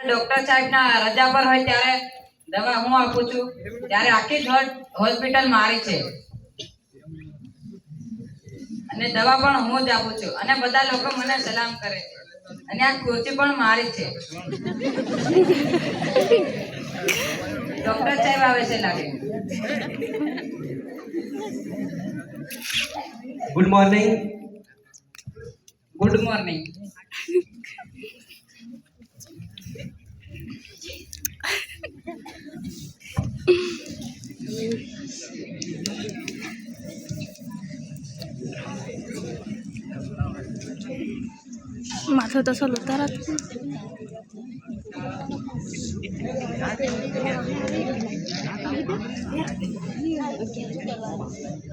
Doctor સાહેબના રજા પર હોય ત્યારે દવા હું આપું છું, ત્યારે આખી હોસ્પિટલ મારી છે અને દવા પણ હું જ આપું છું અને બધા લોકો મને સલામ કરે છે અને આ ખુરશી પણ મારી છે. ડોક્ટર સાહેબ આવે છે લાગે. Good morning. Good morning. માથું તો ચાલુ તરત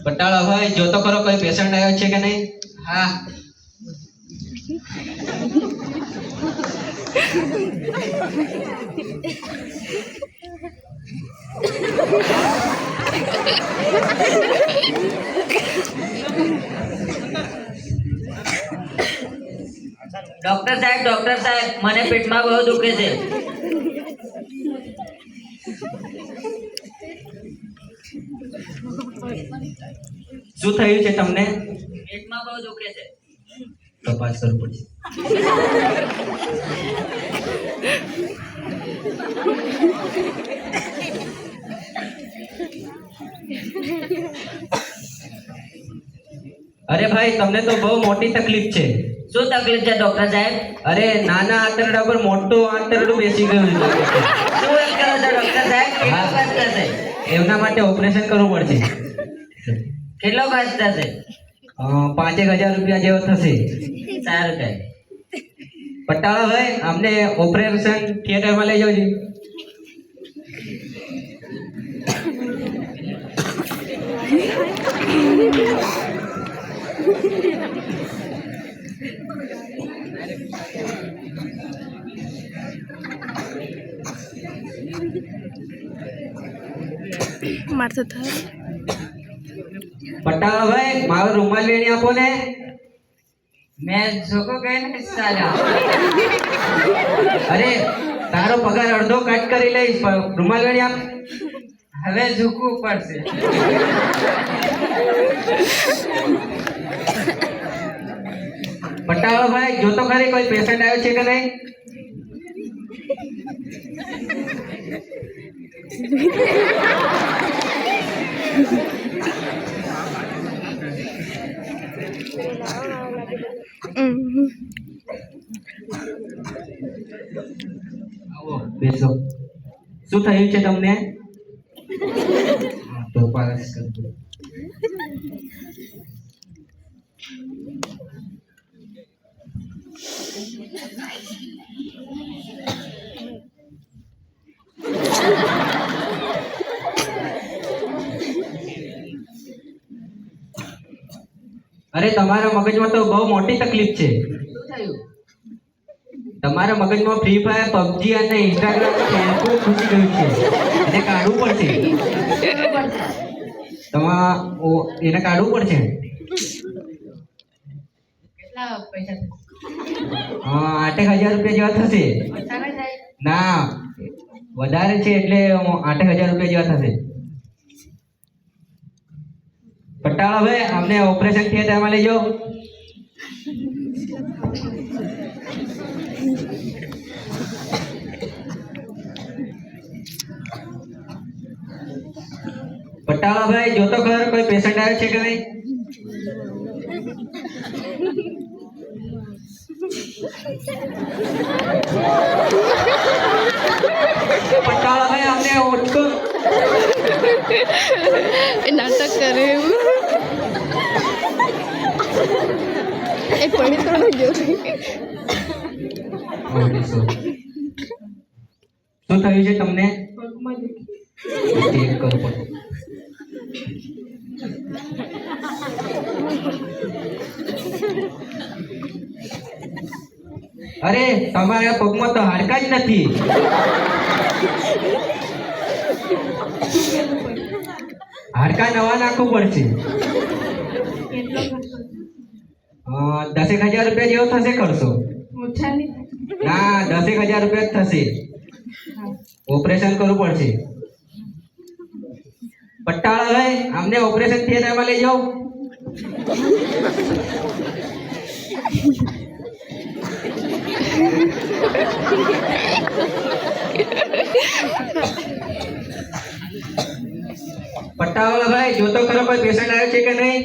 પટાળા ભાઈ જો તો ખરો કોઈ પેશન્ટ આવ્યો છે કે નહીં? હા. ડોક્ટર સાહેબ મને પેટમાં બહુ દુખે છે. શું થયું છે તમને? પેટમાં બહુ દુખે છે. તપાસ કરવું પડશે. અરે ભાઈ તમને તો બહુ મોટી તકલીફ છે. શું તકલીફ છે ડોક્ટર સાહેબ? અરે નાના આંતરડા પર મોટું આંતરડું બેસી ગયું છે. શું વાત કરો છો ડોક્ટર સાહેબ? કેટલો ખર્ચ થશે? એમના માટે ઓપરેશન કરવું પડશે. કેટલો ખર્ચ થશે? 5,000 રૂપિયા જેવો થશે. સારું કઈ. પટાળા ભાઈ અમને ઓપરેશન થિયેટરમાં લઈ જાવજો. માથું થાય. પટાળા ભાઈ મારો રૂમાલ વેણી આપો ને. મેં જોકો કઈ નહીં સાલા. અરે તારો પગાર અડધો કટ કરી લઈશ પણ રૂમાલ વેણી આપ. હવે ઝૂકવું પડશે. પટાળા ભાઈ જો તો ખરી કોઈ પેશન્ટ આવ્યો છે કે નહીં? આવો બેસો. શું થયું છે તમને? તો પારસ કરજો. અરે તમારા મગજમાં તો બહુ મોટી તકલીફ છે. શું થયું? તમારા મગજમાં ફ્રી ફાયર, પબજી અને ઇન્સ્ટાગ્રામ ફેસબુક ઘૂસી ગયું છે. એને કાઢવું પડશે. એને કાઢવું પડશે. કેટલા પૈસા થશે? 8,000 રૂપિયા જેવા થશે. ઓછા નહીં થાય? ના વધારે છે એટલે 8,000 રૂપિયા જેવા થશે. પટાળા ભાઈ અમને ઓપરેશન થિયેટરમાં લઈ જાઓ. પટાળા ભાઈ જો તો ખરો કોઈ પેશન્ટ આવ્યો છે કે નહીં? પટાળા ભાઈ અમને ઓળખો. નાટક કરે એવું. એ પડી તો જોઈ. શું થયું છે તમને? ચેક કરવું પડશે. અરે તમારા પગમાં તો હાડકા જ નથી. હાડકા નવા નાખવું પડશે. 10,000 રૂપિયા જેવો થશે ખર્ચો. ઓછા નહીં ના 10,000 રૂપિયા જ થશે. ઓપરેશન કરવું પડશે. પટ્ટાળાભાઈ અમને ઓપરેશન થિયેટરમાં લઈ જાઓ. પટ્ટાવાળાભાઈ જોતો ખરો કોઈ પેશન્ટ આવ્યો છે કે નહીં?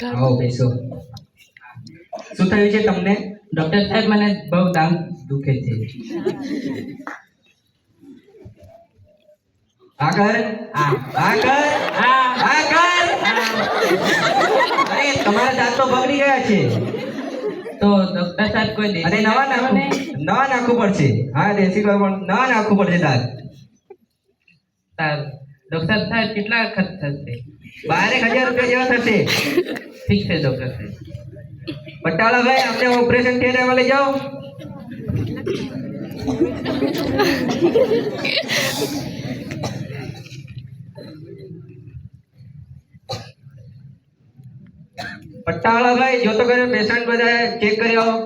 આવો બેસો. શું થયું છે તમને? ડોક્ટર સાહેબ મને બહુ દામ દુખે છે. આગળ આગળ આગળ. અરે તમારા દાંત તો બગડી ગયા છે. તો ડોક્ટર સાહેબ કોઈ દે અને નવા નાખવું પડશે. હા દેશી કરવું નવા નાખવું પડશે દાંત. ડોક્ટર સાહેબ કેટલા ખર્ચ થશે? 12,000 રૂપિયા જેવા થશે. ઠીક છે ડોક્ટર સાહેબ. પટાળાભાઈ અમને ઓપરેશન થિયેટરમાં લઈ જાઓ. પટ્ટાવાળાભાઈ જોતો કર્યો પેશન્ટ બધા ચેક કરી આવો.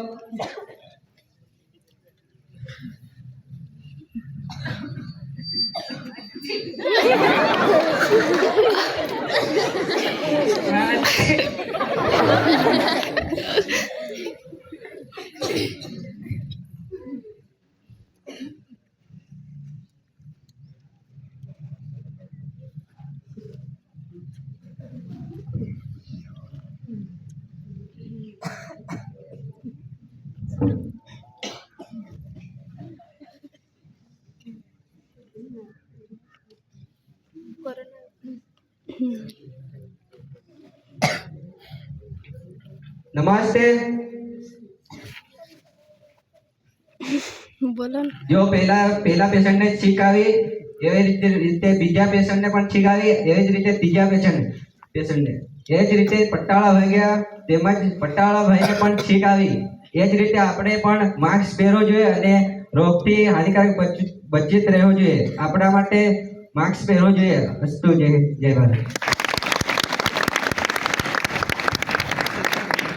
નમસ્તે. બોલો ને. જો પહેલા પેશન્ટને છીંક આવી એવી રીતે બીજા પેશન્ટને પણ છીંક આવી એવી જ રીતે ત્રીજા પેશન્ટને એ જ રીતે પટ્ટાળા ભાઈ ગયા તેમજ પટ્ટાળા ભાઈને પણ છીંક આવી એ જ રીતે આપણે પણ માસ્ક પહેરવું જોઈએ અને રોગથી હાનિકારક બચિત રહેવું જોઈએ. આપણા માટે માસ્ક પહેરવું જોઈએ. અસ્તુ. જય ભારત.